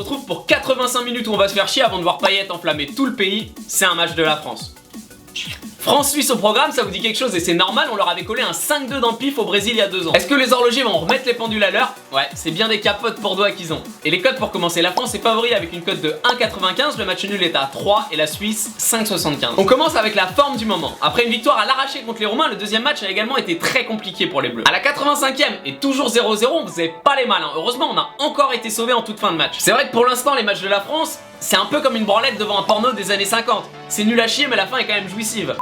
retrouve pour 85 minutes où on va se faire chier avant de voir Payet enflammer tout le pays. C'est un match de la France. France-Suisse au programme, ça vous dit quelque chose et c'est normal, on leur avait collé un 5-2 dans le pif au Brésil il y a 2 ans. Est-ce que les horlogers vont remettre les pendules à l'heure? Ouais, c'est bien des capotes pour doigts qu'ils ont. Et les cotes pour commencer, la France est favori avec une cote de 1,95, le match nul est à 3 et la Suisse 5,75. On commence avec la forme du moment. Après une victoire à l'arraché contre les Roumains, le deuxième match a également été très compliqué pour les Bleus. À la 85e et toujours 0-0, on faisait pas les malins. Heureusement, on a encore été sauvé en toute fin de match. C'est vrai que pour l'instant, les matchs de la France, c'est un peu comme une branlette devant un porno des années 50. C'est nul à chier mais la fin est quand même jouissive.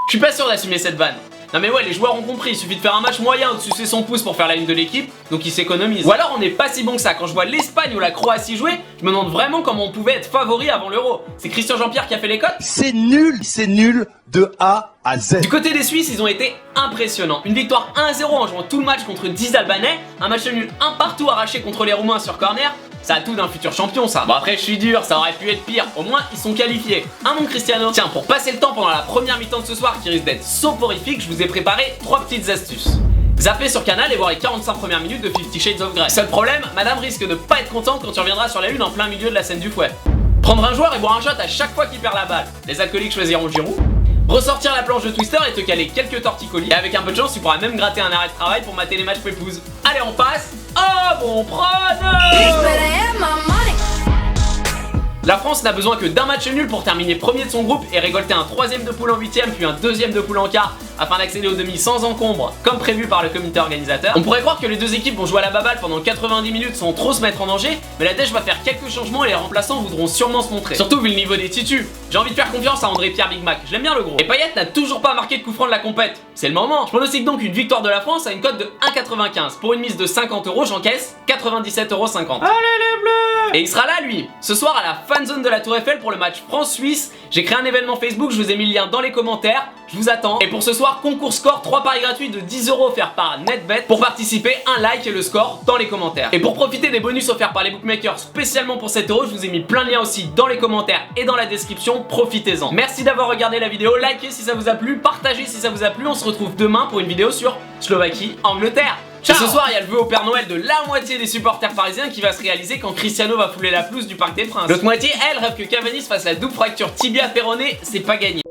Je suis pas sûr d'assumer cette vanne. Non mais ouais, les joueurs ont compris, il suffit de faire un match moyen ou de sucer son pouce pour faire la une de l'équipe, donc ils s'économisent. Ou alors on n'est pas si bon que ça. Quand je vois l'Espagne ou la Croatie jouer, je me demande vraiment comment on pouvait être favori avant l'Euro. C'est Christian Jean-Pierre qui a fait les cotes? C'est nul de A à Z. Du côté des Suisses, ils ont été impressionnants. Une victoire 1-0 en jouant tout le match contre 10 Albanais, un match nul 1 partout arraché contre les Roumains sur corner. Ça a tout d'un futur champion ça. Bon après je suis dur, ça aurait pu être pire. Au moins ils sont qualifiés. Mon Cristiano. Tiens, pour passer le temps pendant la première mi-temps de ce soir qui risque d'être soporifique, je vous ai préparé 3 petites astuces. Zappez sur Canal et voir les 45 premières minutes de 50 Shades of Grey. Seul problème, madame risque de pas être contente quand tu reviendras sur la lune en plein milieu de la scène du fouet. Prendre un joueur et boire un shot à chaque fois qu'il perd la balle. Les alcooliques choisiront Giroud. Ressortir la planche de Twister et te caler quelques torticolis. Et avec un peu de chance, tu pourras même gratter un arrêt de travail pour mater les matchs pépouze. Allez, on passe au bon prono. La France n'a besoin que d'un match nul pour terminer premier de son groupe et récolter un 3ème de poule en 8ème puis un 2ème de poule en quart afin d'accéder aux demi sans encombre comme prévu par le comité organisateur. On pourrait croire que les deux équipes vont jouer à la baballe pendant 90 minutes sans trop se mettre en danger, mais la Dèche va faire quelques changements et les remplaçants voudront sûrement se montrer. Surtout vu le niveau des titus. J'ai envie de faire confiance à André-Pierre Big Mac, je l'aime bien le gros. Et Payet n'a toujours pas marqué de coup franc de la compète. C'est le moment. Je pronostique donc une victoire de la France à une cote de 1,95. Pour une mise de 50 €, j'encaisse 97,50 €. Allez les Bleus! Et il sera là lui, ce soir à la fanzone de la Tour Eiffel pour le match France-Suisse. J'ai créé un événement Facebook, je vous ai mis le lien dans les commentaires, je vous attends. Et pour ce soir, concours score, 3 paris gratuits de 10 € offerts par NetBet. Pour participer, un like et le score dans les commentaires. Et pour profiter des bonus offerts par les bookmakers spécialement pour 7 €, je vous ai mis plein de liens aussi dans les commentaires et dans la description, profitez-en. Merci d'avoir regardé la vidéo, likez si ça vous a plu, partagez si ça vous a plu, on se retrouve demain pour une vidéo sur Slovaquie-Angleterre. Et ce soir, il y a le vœu au Père Noël de la moitié des supporters parisiens qui va se réaliser quand Cristiano va fouler la pelouse du Parc des Princes. L'autre moitié, elle, rêve que Cavani se fasse la double fracture tibia-péroné, c'est pas gagné.